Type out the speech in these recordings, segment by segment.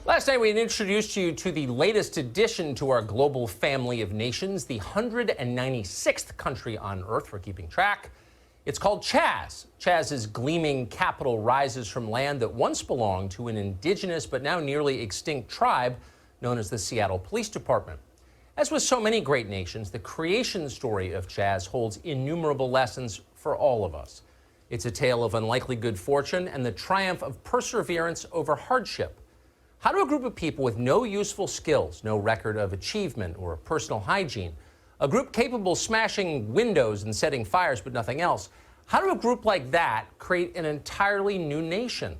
Last night, we introduced you to the latest addition to our global family of nations, the 196th country on Earth for keeping track. It's called CHAZ. CHAZ's gleaming capital rises from land that once belonged to an indigenous but now nearly extinct tribe known as the Seattle Police Department. As with so many great nations, the creation story of CHAZ holds innumerable lessons for all of us. It's a tale of unlikely good fortune and the triumph of perseverance over hardship. How do a group of people with no useful skills, no record of achievement or personal hygiene, a group capable of smashing windows and setting fires but nothing else, how do a group like that create an entirely new nation?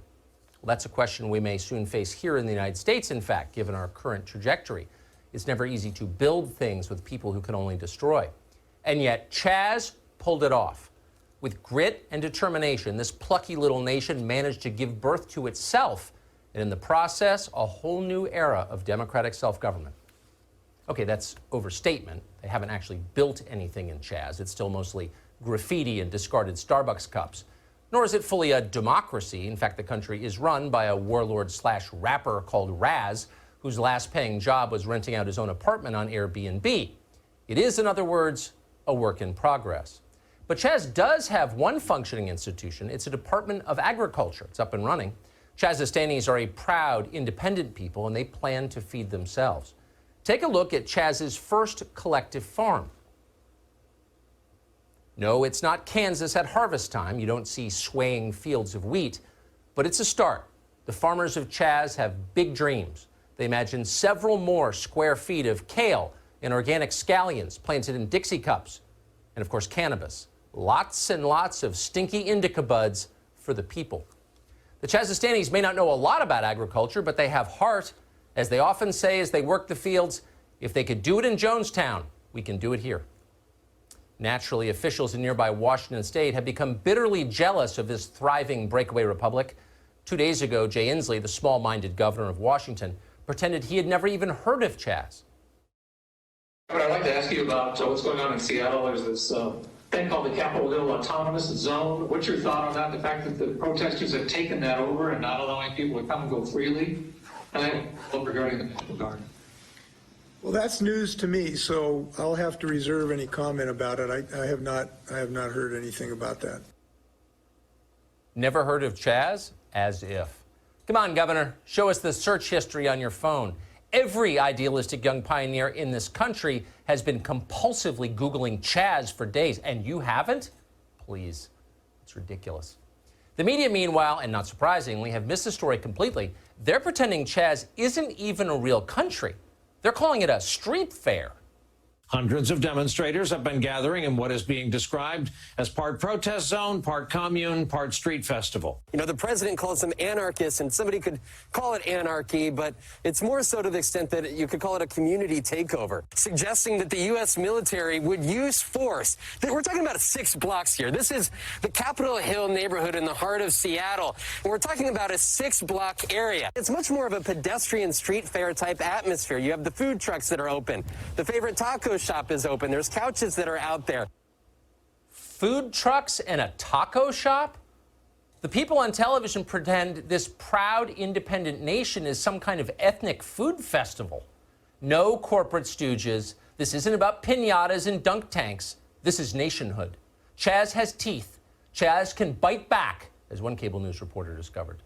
Well, that's a question we may soon face here in the United States, in fact, given our current trajectory. It's never easy to build things with people who can only destroy. And yet, CHAZ pulled it off. With grit and determination, this plucky little nation managed to give birth to itself, and in the process, a whole new era of democratic self-government. Okay, that's overstatement. They haven't actually built anything in CHAZ. It's still mostly graffiti and discarded Starbucks cups. Nor is it fully a democracy. In fact, the country is run by a warlord/rapper called Raz, whose last paying job was renting out his own apartment on Airbnb. It is, in other words, a work in progress. But CHAZ does have one functioning institution. It's a Department of Agriculture. It's up and running. Chazastanis are a proud, independent people, and they plan to feed themselves. Take a look at CHAZ's first collective farm. No, it's not Kansas at harvest time. You don't see swaying fields of wheat, but it's a start. The farmers of CHAZ have big dreams. They imagine several more square feet of kale and organic scallions planted in Dixie cups, and of course cannabis. Lots and lots of stinky indica buds for the people. The Chazastanis may not know a lot about agriculture, but they have heart. As they often say as they work the fields, if they could do it in Jonestown, we can do it here. Naturally, officials in nearby Washington state have become bitterly jealous of this thriving breakaway republic. 2 days ago, Jay Inslee, the small-minded governor of Washington, pretended he had never even heard of CHAZ. I'd like to ask you about what's going on in Seattle. There's this thing called the Capitol Hill Autonomous Zone. What's your thought on that? The fact that the protesters have taken that over and not allowing people to come and go freely? And then regarding the National Guard. Well, that's news to me, so I'll have to reserve any comment about it. I have not heard anything about that. Never heard of CHAZ? As if. Come on, Governor, show us the search history on your phone. Every idealistic young pioneer in this country has been compulsively Googling CHAZ for days, and you haven't? Please, it's ridiculous. The media, meanwhile, and not surprisingly, have missed the story completely. They're pretending CHAZ isn't even a real country. They're calling it a street fair. Hundreds of demonstrators have been gathering in what is being described as part protest zone, part commune, part street festival. You know, the president calls them anarchists, and somebody could call it anarchy, but it's more so to the extent that you could call it a community takeover, suggesting that the U.S. military would use force. We're talking about 6 blocks here. This is the Capitol Hill neighborhood in the heart of Seattle, and we're talking about a 6-block area. It's much more of a pedestrian street fair type atmosphere. You have the food trucks that are open. The favorite taco shop is open. There's couches that are out there. Food trucks and a taco shop? The people on television pretend this proud, independent nation is some kind of ethnic food festival. No corporate stooges. This isn't about piñatas and dunk tanks. This is nationhood. CHAZ has teeth. CHAZ can bite back, as one cable news reporter discovered.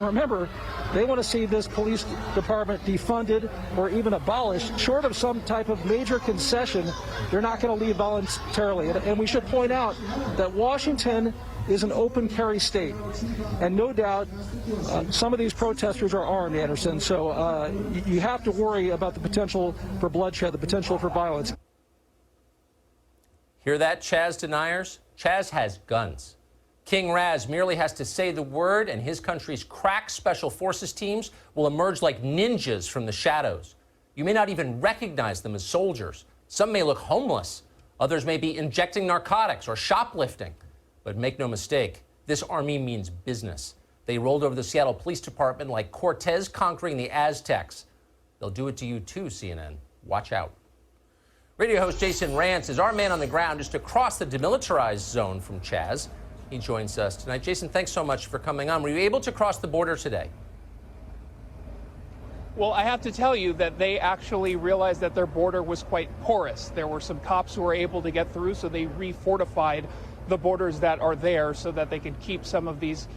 Remember, they want to see this police department defunded or even abolished. Short of some type of major concession, they're not going to leave voluntarily. And we should point out that Washington is an open carry state. And no doubt, some of these protesters are armed, Anderson. So you have to worry about the potential for bloodshed, the potential for violence. Hear that, CHAZ deniers? CHAZ has guns. King Raz merely has to say the word, and his country's crack special forces teams will emerge like ninjas from the shadows. You may not even recognize them as soldiers. Some may look homeless. Others may be injecting narcotics or shoplifting. But make no mistake, this army means business. They rolled over the Seattle Police Department like Cortez conquering the Aztecs. They'll do it to you too, CNN. Watch out. Radio host Jason Rantz is our man on the ground just across the demilitarized zone from CHAZ. He joins us tonight. Jason, thanks so much for coming on. Were you able to cross the border today? Well, I have to tell you that they actually realized that their border was quite porous. There were some cops who were able to get through, so they refortified the borders that are there so that they could keep some of these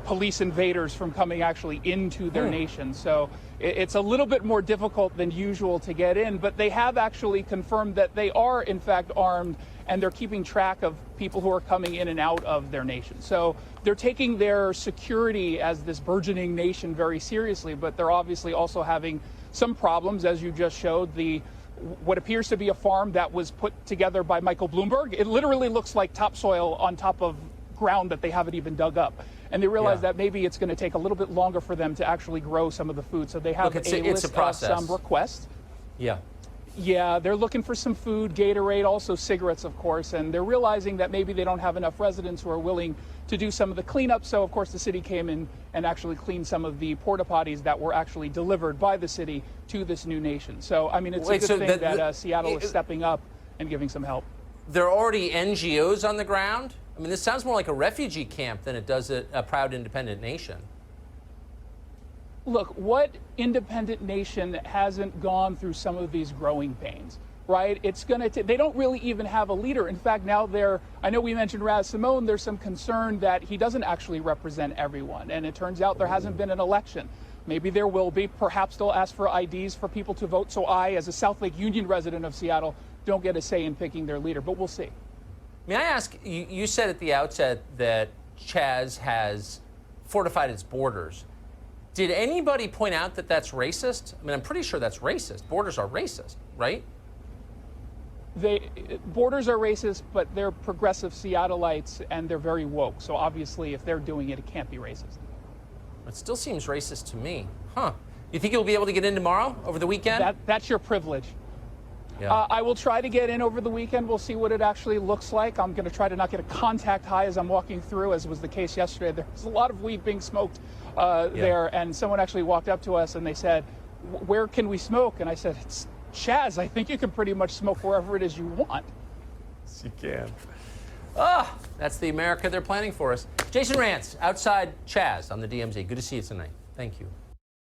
police invaders from coming actually into their nation. So it's a little bit more difficult than usual to get in, but they have actually confirmed that they are in fact armed, and they're keeping track of people who are coming in and out of their nation. So they're taking their security as this burgeoning nation very seriously, but they're obviously also having some problems, as you just showed. What appears to be a farm that was put together by Michael Bloomberg. It literally looks like topsoil on top of ground that they haven't even dug up. And they realize that maybe it's going to take a little bit longer for them to actually grow some of the food. So they have a list of some requests. Yeah. Yeah, they're looking for some food, Gatorade, also cigarettes, of course, and they're realizing that maybe they don't have enough residents who are willing to do some of the cleanup. So, of course, the city came in and actually cleaned some of the porta potties that were actually delivered by the city to this new nation. So, I mean, it's a good thing that Seattle is stepping up and giving some help. There are already NGOs on the ground? I mean, this sounds more like a refugee camp than it does a proud independent nation. Look, what independent nation hasn't gone through some of these growing pains, right? It's going to, they don't really even have a leader. In fact, now I know we mentioned Raz Simone, there's some concern that he doesn't actually represent everyone. And it turns out there hasn't been an election. Maybe there will be. Perhaps they'll ask for IDs for people to vote. So I, as a South Lake Union resident of Seattle, don't get a say in picking their leader, but we'll see. May I ask, you said at the outset that CHAZ has fortified its borders. Did anybody point out that that's racist? I mean, I'm pretty sure that's racist. Borders are racist, right? Borders are racist, but they're progressive Seattleites, and they're very woke. So obviously, if they're doing it, it can't be racist. It still seems racist to me. Huh. You think you'll be able to get in tomorrow, over the weekend? That's your privilege. Yeah. I will try to get in over the weekend. We'll see what it actually looks like. I'm going to try to not get a contact high as I'm walking through, as was the case yesterday. There was a lot of weed being smoked there, and someone actually walked up to us and they said, "Where can we smoke?" And I said, "It's CHAZ. I think you can pretty much smoke wherever it is you want." Yes, you can. Ah, that's the America they're planning for us. Jason Rantz, outside CHAZ on the DMZ. Good to see you tonight. Thank you.